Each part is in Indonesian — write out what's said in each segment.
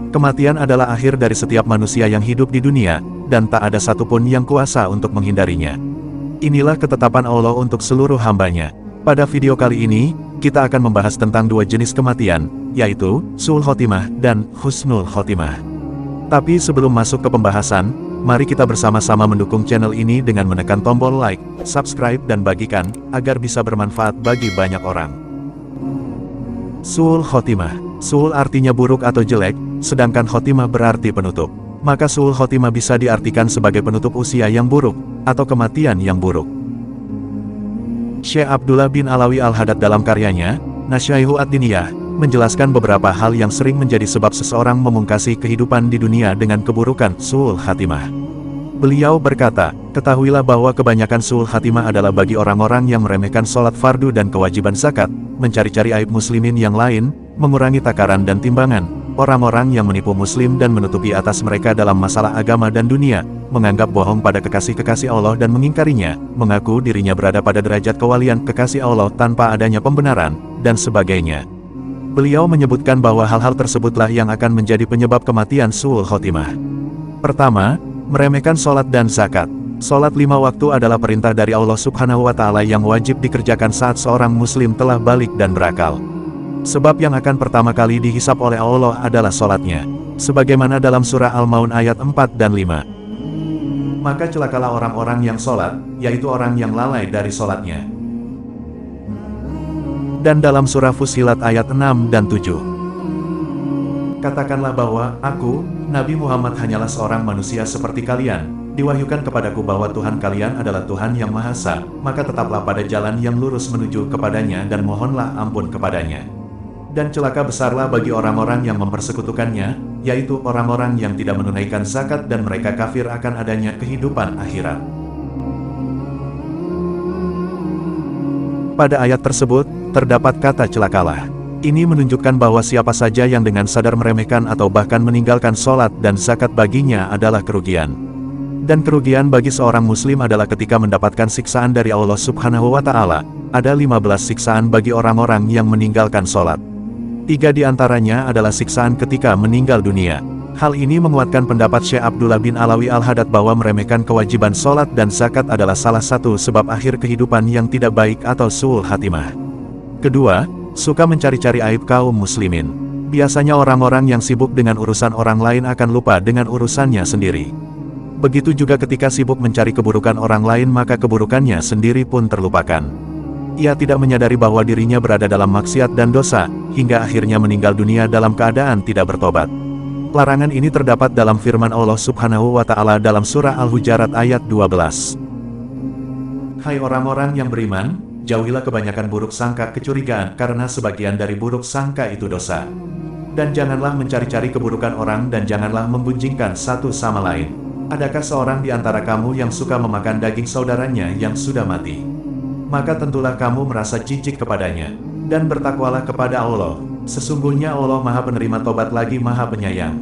Kematian adalah akhir dari setiap manusia yang hidup di dunia, dan tak ada satupun yang kuasa untuk menghindarinya. Inilah ketetapan Allah untuk seluruh hambanya. Pada video kali ini, kita akan membahas tentang dua jenis kematian, yaitu Su'ul Khotimah dan Husnul Khotimah. Tapi sebelum masuk ke pembahasan, mari kita bersama-sama mendukung channel ini dengan menekan tombol like, subscribe dan bagikan, agar bisa bermanfaat bagi banyak orang. Su'ul Khotimah. Su'ul artinya buruk atau jelek, sedangkan Khotimah berarti penutup. Maka Su'ul Khotimah bisa diartikan sebagai penutup usia yang buruk, atau kematian yang buruk. Syekh Abdullah bin Alawi Al-Haddad dalam karyanya, Nasyaihu Ad-Diniyah, menjelaskan beberapa hal yang sering menjadi sebab seseorang memungkasi kehidupan di dunia dengan keburukan Su'ul Khatimah. Beliau berkata, ketahuilah bahwa kebanyakan Su'ul Khatimah adalah bagi orang-orang yang meremehkan sholat fardu dan kewajiban zakat, mencari-cari aib muslimin yang lain, mengurangi takaran dan timbangan, orang-orang yang menipu muslim dan menutupi atas mereka dalam masalah agama dan dunia, menganggap bohong pada kekasih-kekasih Allah dan mengingkarinya, mengaku dirinya berada pada derajat kewalian kekasih Allah tanpa adanya pembenaran, dan sebagainya. Beliau menyebutkan bahwa hal-hal tersebutlah yang akan menjadi penyebab kematian Su'ul Khotimah. Pertama, meremehkan sholat dan zakat. Sholat 5 waktu adalah perintah dari Allah Subhanahu wa Ta'ala yang wajib dikerjakan saat seorang muslim telah balik dan berakal. Sebab yang akan pertama kali dihisap oleh Allah adalah sholatnya. Sebagaimana dalam surah Al-Maun ayat 4 dan 5. Maka celakalah orang-orang yang sholat, yaitu orang yang lalai dari sholatnya. Dan dalam surah Fussilat ayat 6 dan 7. Katakanlah bahwa, aku, Nabi Muhammad hanyalah seorang manusia seperti kalian. Diwahyukan kepadaku bahwa Tuhan kalian adalah Tuhan yang Maha Esa, maka tetaplah pada jalan yang lurus menuju kepadanya dan mohonlah ampun kepadanya. Dan celaka besarlah bagi orang-orang yang mempersekutukannya, yaitu orang-orang yang tidak menunaikan zakat dan mereka kafir akan adanya kehidupan akhirat. Pada ayat tersebut, terdapat kata celakalah. Ini menunjukkan bahwa siapa saja yang dengan sadar meremehkan atau bahkan meninggalkan sholat dan zakat baginya adalah kerugian. Dan kerugian bagi seorang muslim adalah ketika mendapatkan siksaan dari Allah Subhanahu wa Ta'ala. Ada 15 siksaan bagi orang-orang yang meninggalkan sholat. 3 di antaranya adalah siksaan ketika meninggal dunia. Hal ini menguatkan pendapat Syekh Abdullah bin Alawi Al-Haddad bahwa meremehkan kewajiban sholat dan zakat adalah salah satu sebab akhir kehidupan yang tidak baik atau Su'ul Khatimah. Kedua, suka mencari-cari aib kaum muslimin. Biasanya orang-orang yang sibuk dengan urusan orang lain akan lupa dengan urusannya sendiri. Begitu juga ketika sibuk mencari keburukan orang lain maka keburukannya sendiri pun terlupakan. Ia tidak menyadari bahwa dirinya berada dalam maksiat dan dosa, hingga akhirnya meninggal dunia dalam keadaan tidak bertobat. Larangan ini terdapat dalam firman Allah Subhanahu wa Ta'ala dalam surah Al-Hujarat ayat 12. Hai orang-orang yang beriman, jauhilah kebanyakan buruk sangka kecurigaan karena sebagian dari buruk sangka itu dosa. Dan janganlah mencari-cari keburukan orang dan janganlah membunjingkan satu sama lain. Adakah seorang di antara kamu yang suka memakan daging saudaranya yang sudah mati? Maka tentulah kamu merasa jijik kepadanya. Dan bertakwalah kepada Allah. Sesungguhnya Allah Maha Penerima Tobat lagi Maha Penyayang.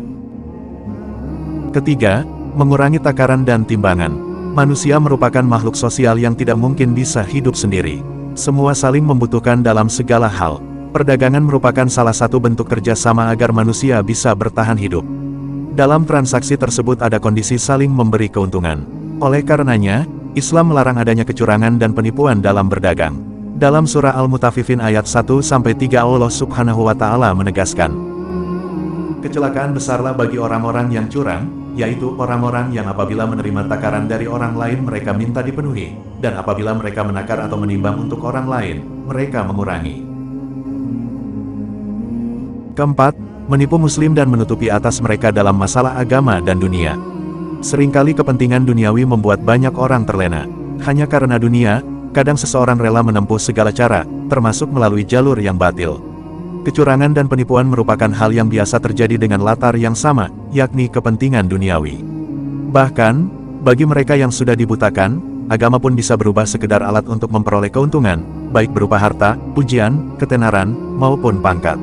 Ketiga, mengurangi takaran dan timbangan. Manusia merupakan makhluk sosial yang tidak mungkin bisa hidup sendiri. Semua saling membutuhkan dalam segala hal. Perdagangan merupakan salah satu bentuk kerjasama agar manusia bisa bertahan hidup. Dalam transaksi tersebut ada kondisi saling memberi keuntungan. Oleh karenanya, Islam melarang adanya kecurangan dan penipuan dalam berdagang. Dalam surah Al-Mutaffifin ayat 1-3 Allah Subhanahu wa Ta'ala menegaskan, kecelakaan besarlah bagi orang-orang yang curang, yaitu orang-orang yang apabila menerima takaran dari orang lain mereka minta dipenuhi, dan apabila mereka menakar atau menimbang untuk orang lain, mereka mengurangi. Keempat, menipu muslim dan menutupi atas mereka dalam masalah agama dan dunia. Seringkali kepentingan duniawi membuat banyak orang terlena. Hanya karena dunia, kadang seseorang rela menempuh segala cara, termasuk melalui jalur yang batil. Kecurangan dan penipuan merupakan hal yang biasa terjadi dengan latar yang sama, yakni kepentingan duniawi. Bahkan, bagi mereka yang sudah dibutakan, agama pun bisa berubah sekedar alat untuk memperoleh keuntungan, baik berupa harta, pujian, ketenaran, maupun pangkat.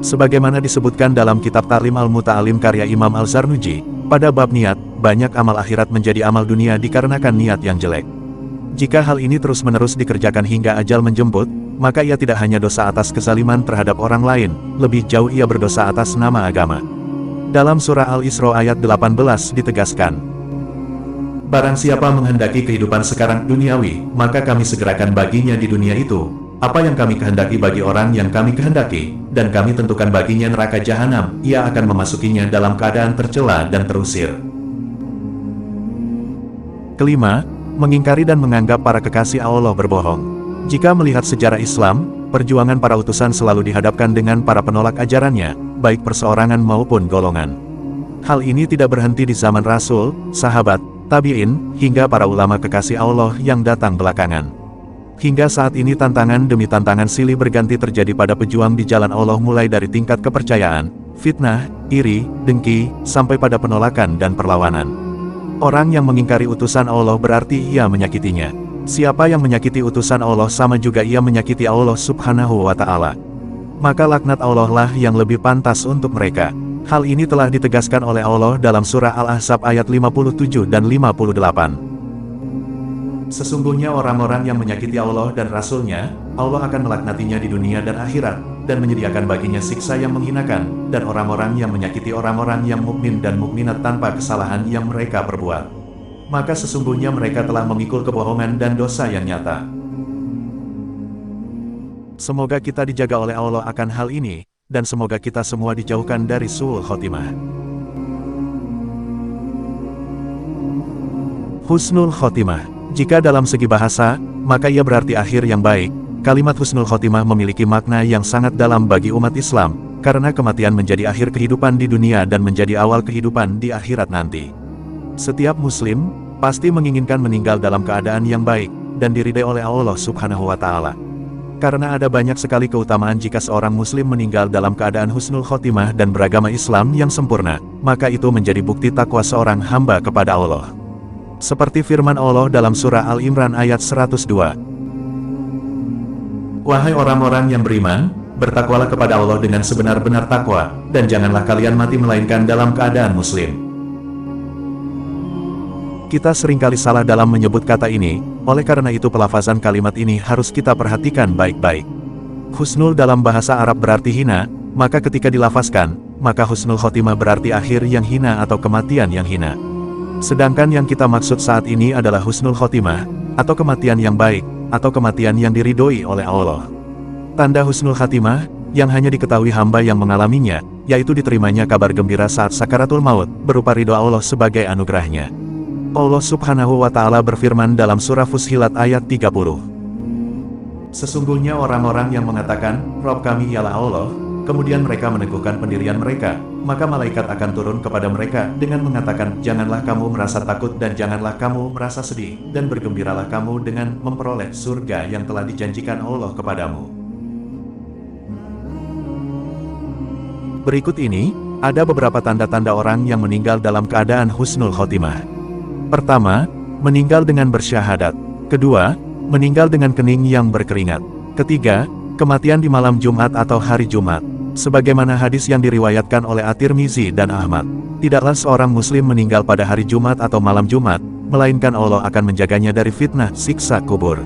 Sebagaimana disebutkan dalam kitab Ta'lim Al-Muta'alim karya Imam Al-Zarnuji, pada bab niat, banyak amal akhirat menjadi amal dunia dikarenakan niat yang jelek. Jika hal ini terus-menerus dikerjakan hingga ajal menjemput, maka ia tidak hanya dosa atas kezaliman terhadap orang lain, lebih jauh ia berdosa atas nama agama. Dalam surah Al-Isra ayat 18 ditegaskan, barang siapa menghendaki kehidupan sekarang duniawi, maka kami segerakan baginya di dunia itu apa yang kami kehendaki bagi orang yang kami kehendaki, dan kami tentukan baginya neraka jahanam, ia akan memasukinya dalam keadaan tercela dan terusir. Kelima, mengingkari dan menganggap para kekasih Allah berbohong. Jika melihat sejarah Islam, perjuangan para utusan selalu dihadapkan dengan para penolak ajarannya, baik perseorangan maupun golongan. Hal ini tidak berhenti di zaman Rasul, sahabat, tabi'in, hingga para ulama kekasih Allah yang datang belakangan. Hingga saat ini tantangan demi tantangan silih berganti terjadi pada pejuang di jalan Allah, mulai dari tingkat kepercayaan, fitnah, iri, dengki, sampai pada penolakan dan perlawanan. Orang yang mengingkari utusan Allah berarti ia menyakitinya. Siapa yang menyakiti utusan Allah sama juga ia menyakiti Allah Subhanahu wa Ta'ala. Maka laknat Allah lah yang lebih pantas untuk mereka. Hal ini telah ditegaskan oleh Allah dalam surah Al-Ahzab ayat 57 dan 58. Sesungguhnya orang-orang yang menyakiti Allah dan Rasul-Nya, Allah akan melaknatinya di dunia dan akhirat, dan menyediakan baginya siksa yang menghinakan, dan orang-orang yang menyakiti orang-orang yang mukmin dan mukminat tanpa kesalahan yang mereka perbuat. Maka sesungguhnya mereka telah memikul kebohongan dan dosa yang nyata. Semoga kita dijaga oleh Allah akan hal ini, dan semoga kita semua dijauhkan dari su'ul khotimah. Husnul khotimah. Jika dalam segi bahasa, maka ia berarti akhir yang baik. Kalimat husnul khotimah memiliki makna yang sangat dalam bagi umat Islam, karena kematian menjadi akhir kehidupan di dunia dan menjadi awal kehidupan di akhirat nanti. Setiap muslim pasti menginginkan meninggal dalam keadaan yang baik dan diridai oleh Allah Subhanahu wa Ta'ala. Karena ada banyak sekali keutamaan jika seorang muslim meninggal dalam keadaan husnul khotimah dan beragama Islam yang sempurna, maka itu menjadi bukti takwa seorang hamba kepada Allah. Seperti firman Allah dalam surah Al-Imran ayat 102. Wahai orang-orang yang beriman, bertakwalah kepada Allah dengan sebenar-benar takwa, dan janganlah kalian mati melainkan dalam keadaan muslim. Kita seringkali salah dalam menyebut kata ini, oleh karena itu pelafazan kalimat ini harus kita perhatikan baik-baik. Husnul dalam bahasa Arab berarti hina, maka ketika dilafazkan, maka husnul khotimah berarti akhir yang hina atau kematian yang hina. Sedangkan yang kita maksud saat ini adalah husnul khotimah, atau kematian yang baik, atau kematian yang diridhoi oleh Allah. Tanda husnul khatimah, yang hanya diketahui hamba yang mengalaminya, yaitu diterimanya kabar gembira saat sakaratul maut, berupa ridho Allah sebagai anugerahnya. Allah Subhanahu wa Ta'ala berfirman dalam surah Fussilat ayat 30. Sesungguhnya orang-orang yang mengatakan, Rob kami ialah Allah, kemudian mereka meneguhkan pendirian mereka, maka malaikat akan turun kepada mereka dengan mengatakan, janganlah kamu merasa takut dan janganlah kamu merasa sedih, dan bergembiralah kamu dengan memperoleh surga yang telah dijanjikan Allah kepadamu. Berikut ini, ada beberapa tanda-tanda orang yang meninggal dalam keadaan husnul khotimah. Pertama, meninggal dengan bersyahadat. Kedua, meninggal dengan kening yang berkeringat. Ketiga, kematian di malam Jumat atau hari Jumat. Sebagaimana hadis yang diriwayatkan oleh At-Tirmizi dan Ahmad, tidaklah seorang muslim meninggal pada hari Jumat atau malam Jumat, melainkan Allah akan menjaganya dari fitnah siksa kubur.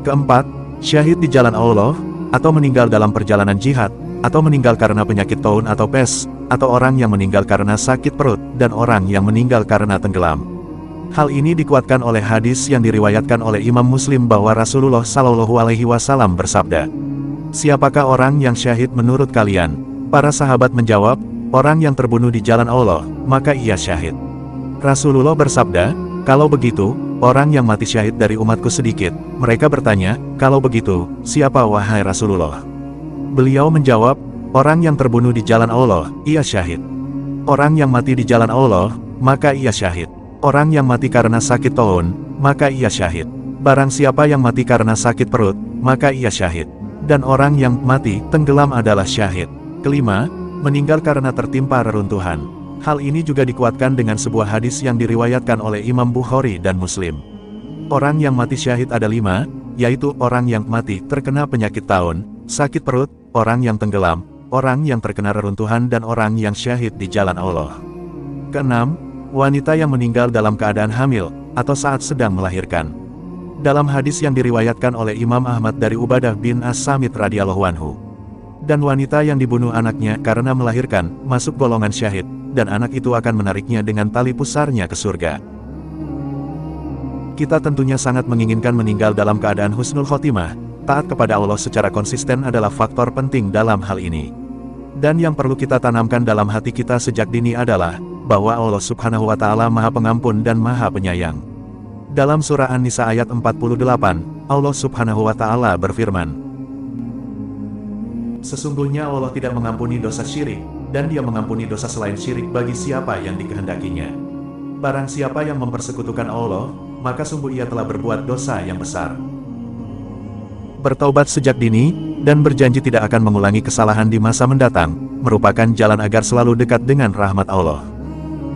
Keempat, syahid di jalan Allah, atau meninggal dalam perjalanan jihad, atau meninggal karena penyakit taun atau pes, atau orang yang meninggal karena sakit perut, dan orang yang meninggal karena tenggelam. Hal ini dikuatkan oleh hadis yang diriwayatkan oleh Imam Muslim bahwa Rasulullah Shallallahu Alaihi Wasallam bersabda, siapakah orang yang syahid menurut kalian? Para sahabat menjawab, orang yang terbunuh di jalan Allah, maka ia syahid. Rasulullah bersabda, kalau begitu, orang yang mati syahid dari umatku sedikit. Mereka bertanya, kalau begitu, siapa wahai Rasulullah? Beliau menjawab, orang yang terbunuh di jalan Allah, ia syahid. Orang yang mati di jalan Allah, maka ia syahid. Orang yang mati karena sakit taun, maka ia syahid. Barang siapa yang mati karena sakit perut, maka ia syahid. Dan orang yang mati tenggelam adalah syahid. Kelima, meninggal karena tertimpa reruntuhan. Hal ini juga dikuatkan dengan sebuah hadis yang diriwayatkan oleh Imam Bukhari dan Muslim. Orang yang mati syahid ada 5, yaitu orang yang mati terkena penyakit taun, sakit perut, orang yang tenggelam, orang yang terkena reruntuhan dan orang yang syahid di jalan Allah. Keenam, wanita yang meninggal dalam keadaan hamil, atau saat sedang melahirkan. Dalam hadis yang diriwayatkan oleh Imam Ahmad dari Ubadah bin As-Samit radhiyallahu anhu. Dan wanita yang dibunuh anaknya karena melahirkan, masuk golongan syahid. dan anak itu akan menariknya dengan tali pusarnya ke surga. Kita tentunya sangat menginginkan meninggal dalam keadaan husnul khotimah. Taat kepada Allah secara konsisten adalah faktor penting dalam hal ini. Dan yang perlu kita tanamkan dalam hati kita sejak dini adalah bahwa Allah Subhanahu wa Ta'ala Maha Pengampun dan Maha Penyayang. Dalam surah An-Nisa ayat 48, Allah Subhanahu wa Ta'ala berfirman, "Sesungguhnya Allah tidak mengampuni dosa syirik, dan Dia mengampuni dosa selain syirik bagi siapa yang dikehendakinya. Barang siapa yang mempersekutukan Allah, maka sungguh ia telah berbuat dosa yang besar." Bertaubat sejak dini, dan berjanji tidak akan mengulangi kesalahan di masa mendatang, merupakan jalan agar selalu dekat dengan rahmat Allah.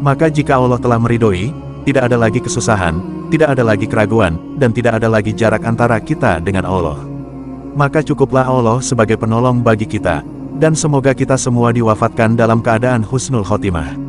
Maka jika Allah telah meridhoi, tidak ada lagi kesusahan, tidak ada lagi keraguan, dan tidak ada lagi jarak antara kita dengan Allah. Maka cukuplah Allah sebagai penolong bagi kita, dan semoga kita semua diwafatkan dalam keadaan husnul khotimah.